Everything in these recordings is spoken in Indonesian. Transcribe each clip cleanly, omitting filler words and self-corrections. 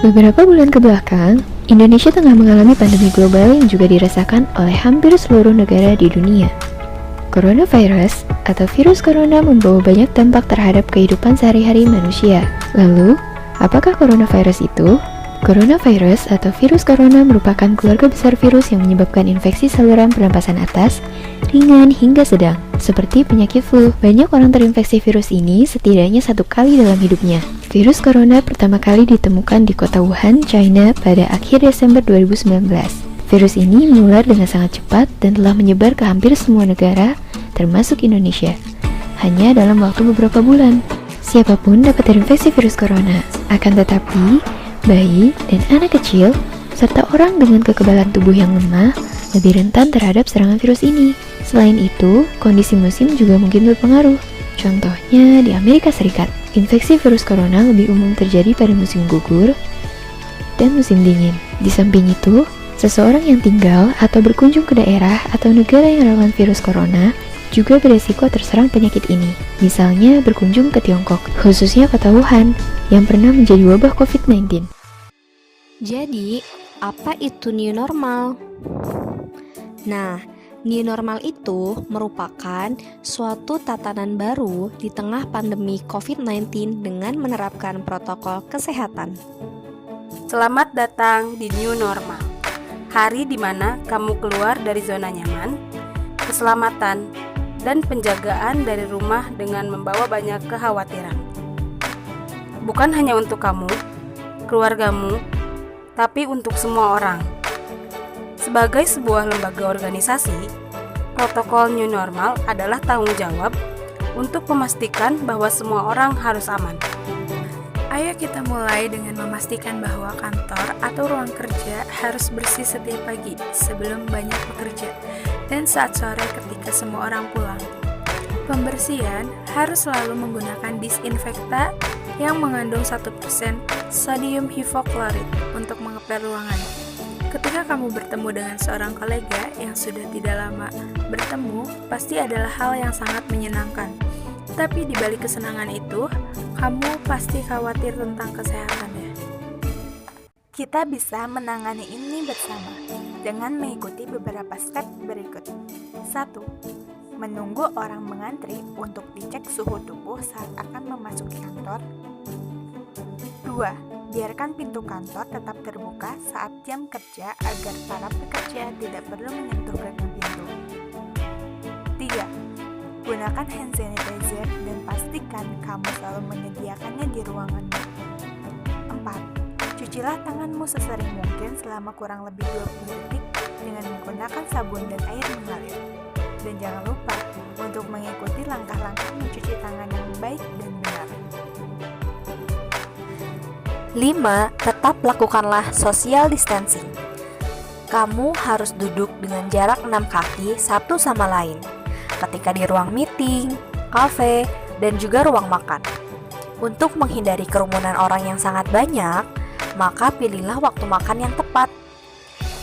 Beberapa bulan ke belakang, Indonesia tengah mengalami pandemi global yang juga dirasakan oleh hampir seluruh negara di dunia. Coronavirus atau virus corona membawa banyak dampak terhadap kehidupan sehari-hari manusia. Lalu, apakah coronavirus itu? Coronavirus atau virus corona merupakan keluarga besar virus yang menyebabkan infeksi saluran pernapasan atas, ringan hingga sedang. Seperti penyakit flu, banyak orang terinfeksi virus ini setidaknya 1 kali dalam hidupnya. Virus corona pertama kali ditemukan di kota Wuhan, China pada akhir Desember 2019. Virus ini menular dengan sangat cepat dan telah menyebar ke hampir semua negara, termasuk Indonesia, hanya dalam waktu beberapa bulan. Siapapun dapat terinfeksi virus corona, akan tetapi bayi dan anak kecil, serta orang dengan kekebalan tubuh yang lemah, lebih rentan terhadap serangan virus ini. Selain itu, kondisi musim juga mungkin berpengaruh. Contohnya, di Amerika Serikat, infeksi virus corona lebih umum terjadi pada musim gugur dan musim dingin. Di samping itu, seseorang yang tinggal atau berkunjung ke daerah atau negara yang rawan virus corona juga beresiko terserang penyakit ini. Misalnya berkunjung ke Tiongkok, khususnya kota Wuhan, yang pernah menjadi wabah COVID-19. Jadi, apa itu new normal? Nah, new normal itu merupakan suatu tatanan baru di tengah pandemi COVID-19 dengan menerapkan protokol kesehatan. Selamat datang di new normal, hari di mana kamu keluar dari zona nyaman, keselamatan, dan penjagaan dari rumah dengan membawa banyak kekhawatiran. Bukan hanya untuk kamu, keluargamu, tapi untuk semua orang. Sebagai sebuah lembaga organisasi, protokol new normal adalah tanggung jawab untuk memastikan bahwa semua orang harus aman. Ayo kita mulai dengan memastikan bahwa kantor atau ruang kerja harus bersih setiap pagi sebelum banyak bekerja dan saat sore ketika semua orang pulang. Pembersihan harus selalu menggunakan disinfektan yang mengandung 1% sodium hipoklorit untuk mengepel ruangan. Ketika kamu bertemu dengan seorang kolega yang sudah tidak lama bertemu, pasti adalah hal yang sangat menyenangkan. Tapi di balik kesenangan itu, kamu pasti khawatir tentang kesehatannya. Kita bisa menangani ini bersama dengan mengikuti beberapa step berikut. 1. Menunggu orang mengantri untuk dicek suhu tubuh saat akan memasuki kantor. 2. Biarkan pintu kantor tetap terbuka saat jam kerja agar para pekerja tidak perlu menyentuh gagang pintu. 3. Gunakan hand sanitizer dan pastikan kamu selalu menyediakannya di ruanganmu. 4. Cucilah tanganmu sesering mungkin selama kurang lebih 20 detik dengan menggunakan sabun dan air mengalir. Dan jangan lupa untuk mengikuti langkah-langkah mencuci tangan yang baik dan benar. 5. Tetap lakukanlah social distancing. Kamu harus duduk dengan jarak 6 kaki satu sama lain ketika di ruang meeting, kafe, dan juga ruang makan. Untuk menghindari kerumunan orang yang sangat banyak, maka pilihlah waktu makan yang tepat.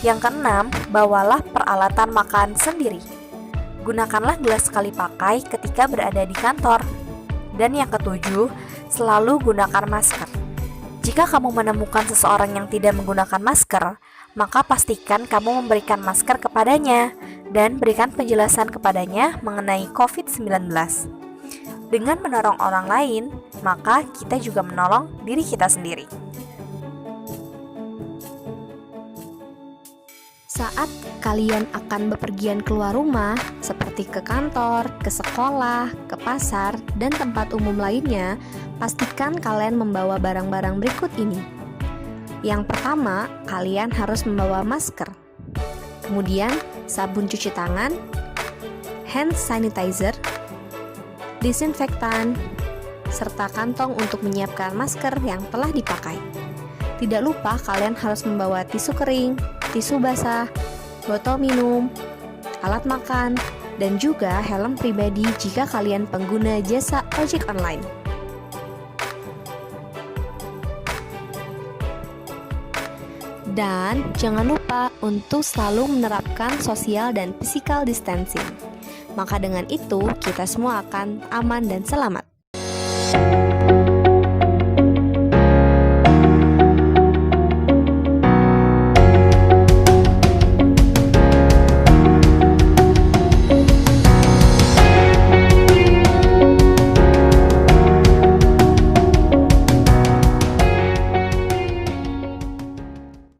Yang keenam, bawalah peralatan makan sendiri. Gunakanlah gelas sekali pakai ketika berada di kantor. Dan yang ketujuh, selalu gunakan masker. Jika kamu menemukan seseorang yang tidak menggunakan masker, maka pastikan kamu memberikan masker kepadanya dan berikan penjelasan kepadanya mengenai COVID-19. Dengan menolong orang lain, maka kita juga menolong diri kita sendiri. Saat kalian akan bepergian keluar rumah, seperti ke kantor, ke sekolah, ke pasar, dan tempat umum lainnya, pastikan kalian membawa barang-barang berikut ini. Yang pertama, kalian harus membawa masker. Kemudian, sabun cuci tangan, hand sanitizer, disinfektan, serta kantong untuk menyiapkan masker yang telah dipakai. Tidak lupa kalian harus membawa tisu kering, tisu basah, botol minum, alat makan, dan juga helm pribadi jika kalian pengguna jasa ojek online. Dan jangan lupa untuk selalu menerapkan social dan physical distancing. Maka dengan itu kita semua akan aman dan selamat.